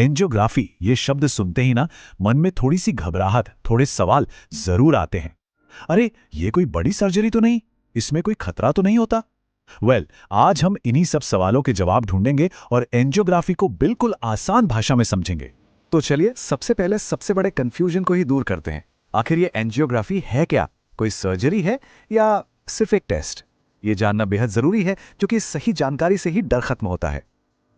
Angiography ये शब्द सुनते ही ना मन में थोड़ी सी घबराहट, थोड़े सवाल जरूर आते हैं। अरे ये कोई बड़ी सर्जरी तो नहीं, इसमें कोई खतरा तो नहीं होता? आज हम इन्हीं सब सवालों के जवाब ढूंढेंगे और एंजियोग्राफी को बिल्कुल आसान भाषा में समझेंगे। तो चलिए सबसे पहले सबसे बड़े कंफ्यूजन को ही दूर करते हैं। आखिर ये एंजियोग्राफी है क्या? कोई सर्जरी है या सिर्फ एक टेस्ट? ये जानना बेहद जरूरी है क्योंकि सही जानकारी से ही डर खत्म होता है।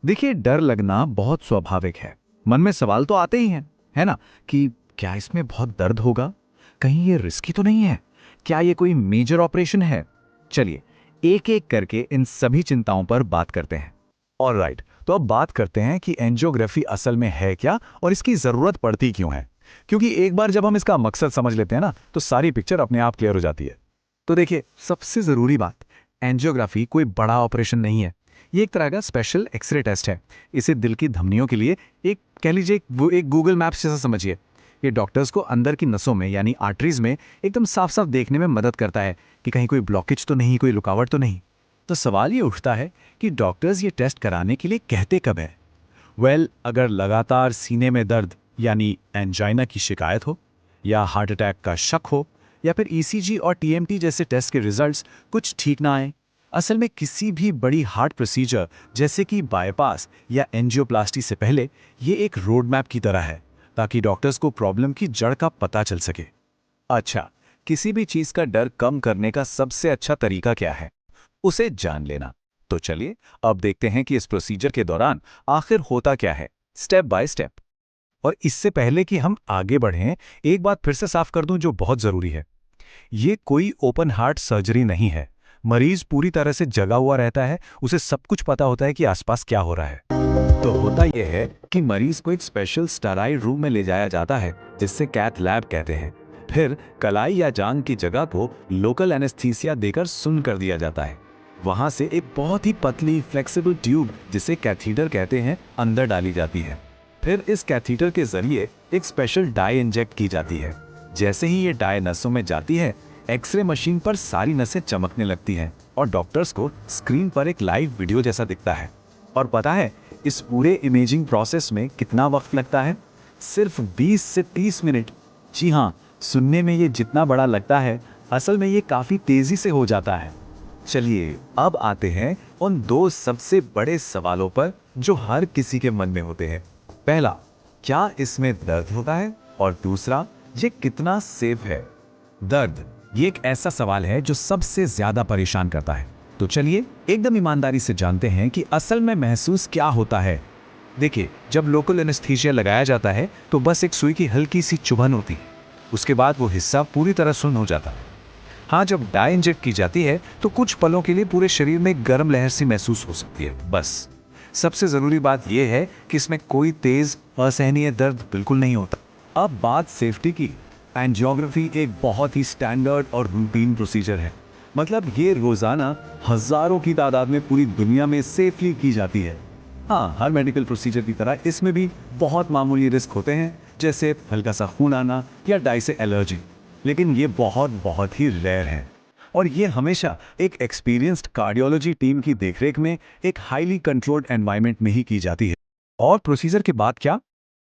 देखिए, डर लगना बहुत स्वाभाविक है। मन में सवाल तो आते ही हैं, है ना, कि क्या इसमें बहुत दर्द होगा, कहीं ये रिस्की तो नहीं है, क्या ये कोई मेजर ऑपरेशन है? चलिए एक एक करके इन सभी चिंताओं पर बात करते हैं। ऑलराइट, तो अब बात करते हैं कि एंजियोग्राफी असल में है क्या और इसकी जरूरत पड़ती क्यों है। क्योंकि एक बार जब हम इसका मकसद समझ लेते हैं ना, तो सारी पिक्चर अपने आप क्लियर हो जाती है। तो देखिए, सबसे जरूरी बात, एंजियोग्राफी कोई बड़ा ऑपरेशन नहीं है। ये एक तरह का स्पेशल एक्सरे टेस्ट है। इसे दिल की धमनियों के लिए एक, कह लीजिए, वो एक गूगल मैप्स जैसा समझिए। ये डॉक्टर्स को अंदर की नसों में यानी आर्टरीज में एकदम साफ साफ देखने में मदद करता है कि कहीं कोई ब्लॉकेज तो नहीं, कोई रुकावट तो नहीं। तो सवाल ये उठता है कि डॉक्टर्स ये टेस्ट कराने के लिए कहते कब है? अगर लगातार सीने में दर्द यानी एंजाइना की शिकायत हो, या हार्ट अटैक का शक हो, या फिर ईसीजी और टीएमटी जैसे टेस्ट के रिजल्ट्स कुछ ठीक ना आए। असल में किसी भी बड़ी हार्ट प्रोसीजर जैसे कि बाईपास या एंजियोप्लास्टी से पहले ये एक रोड मैप की तरह है, ताकि डॉक्टर्स को प्रॉब्लम की जड़ का पता चल सके। अच्छा, किसी भी चीज का डर कम करने का सबसे अच्छा तरीका क्या है? उसे जान लेना। तो चलिए अब देखते हैं कि इस प्रोसीजर के दौरान आखिर होता क्या है, स्टेप बाय स्टेप। और इससे पहले कि हम आगे बढ़ें, एक बात फिर से साफ कर दूं जो बहुत जरूरी है। ये कोई ओपन हार्ट सर्जरी नहीं है। मरीज पूरी तरह से जगा हुआ रहता है, उसे सब कुछ पता होता है कि आसपास क्या हो रहा है। तो होता यह है कि मरीज को एक स्पेशल स्टेराइल रूम में ले जाया जाता है, जिससे कैथ लैब कहते हैं। फिर कलाई या जांघ की जगह को लोकल एनेस्थीसिया देकर सुन्न कर दिया जाता है। वहां से एक बहुत ही पतली फ्लेक्सिबल ट्यूब, जिसे कैथीटर कहते हैं, अंदर डाली जाती है। फिर इस कैथीटर के जरिए एक स्पेशल डाई इंजेक्ट की जाती है। जैसे ही ये डाई नसों में जाती है, एक्सरे मशीन पर सारी नसें चमकने लगती हैं और डॉक्टर्स को स्क्रीन पर एक लाइव वीडियो जैसा दिखता है। और पता है इस पूरे इमेजिंग प्रोसेस में कितना वक्त लगता है? सिर्फ 20 से 30 मिनट। जी हाँ, सुनने में ये जितना बड़ा लगता है, असल में ये काफी तेजी से हो जाता है। चलिए अब आते हैं उन दो सबसे बड़े सवालों पर जो हर किसी के मन में होते हैं। पहला, क्या इसमें दर्द होता है? और दूसरा, ये कितना सेफ है? दर्द, ये एक ऐसा सवाल है जो सबसे ज्यादा परेशान करता है। तो चलिए एकदम ईमानदारी से जानते हैं कि असल में महसूस क्या होता है। देखिए, जब लोकल एनेस्थीसिया लगाया जाता है तो बस एक सुई की हल्की सी चुभन होती है। उसके बाद वो हिस्सा पूरी तरह सुन्न हो जाता है। हाँ, जब डाई इंजेक्ट की जाती है तो कुछ पलों के लिए पूरे शरीर में एक गर्म लहर सी महसूस हो सकती है, बस। सबसे जरूरी बात यह है कि इसमें कोई तेज असहनीय दर्द बिल्कुल नहीं होता। अब बात सेफ्टी की। एंजियोग्राफी एक बहुत ही स्टैंडर्ड और रूटीन प्रोसीजर है। मतलब ये रोजाना हजारों की तादाद में पूरी दुनिया में सेफली की जाती है। हाँ, हर मेडिकल प्रोसीजर की तरह इसमें भी बहुत मामूली रिस्क होते हैं, जैसे हल्का सा खून आना या डाई से एलर्जी। लेकिन ये बहुत बहुत ही रेयर है और ये हमेशा एक एक्सपीरियंस्ड कार्डियोलॉजी टीम की देखरेख में एक हाईली कंट्रोल्ड एनवायरनमेंट में ही की जाती है। और प्रोसीजर के बाद क्या?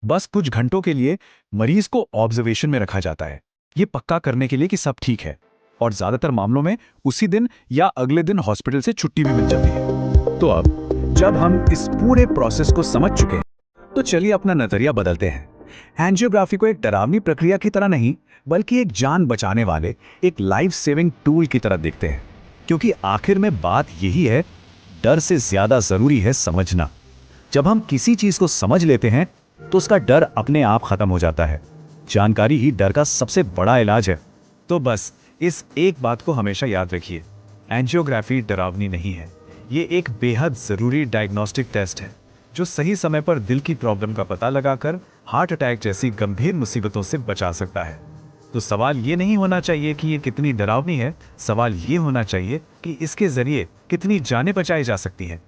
बस कुछ घंटों के लिए मरीज को ऑब्जर्वेशन में रखा जाता है, ये पक्का करने के लिए कि सब ठीक है। और ज्यादातर मामलों में उसी दिन या अगले दिन हॉस्पिटल से छुट्टी भी मिल जाती है। तो अब जब हम इस पूरे प्रोसेस को समझ चुके हैं, तो चलिए अपना नजरिया बदलते हैं। एंजियोग्राफी को एक डरावनी प्रक्रिया की तरह नहीं, बल्कि एक जान बचाने वाले, एक लाइफ सेविंग टूल की तरह देखते हैं। क्योंकि आखिर में बात यही है, डर से ज्यादा जरूरी है समझना। जब हम किसी चीज को समझ लेते हैं तो उसका डर अपने आप खत्म हो जाता है। जानकारी ही डर का सबसे बड़ा इलाज है। तो बस इस एक बात को हमेशा याद रखिए, एंजियोग्राफी डरावनी नहीं है। ये एक बेहद जरूरी डायग्नोस्टिक टेस्ट है जो सही समय पर दिल की प्रॉब्लम का पता लगाकर हार्ट अटैक जैसी गंभीर मुसीबतों से बचा सकता है। तो सवाल ये नहीं होना चाहिए कि ये कितनी डरावनी है, सवाल ये होना चाहिए कि इसके जरिए कितनी जानें बचाई जा सकती हैं।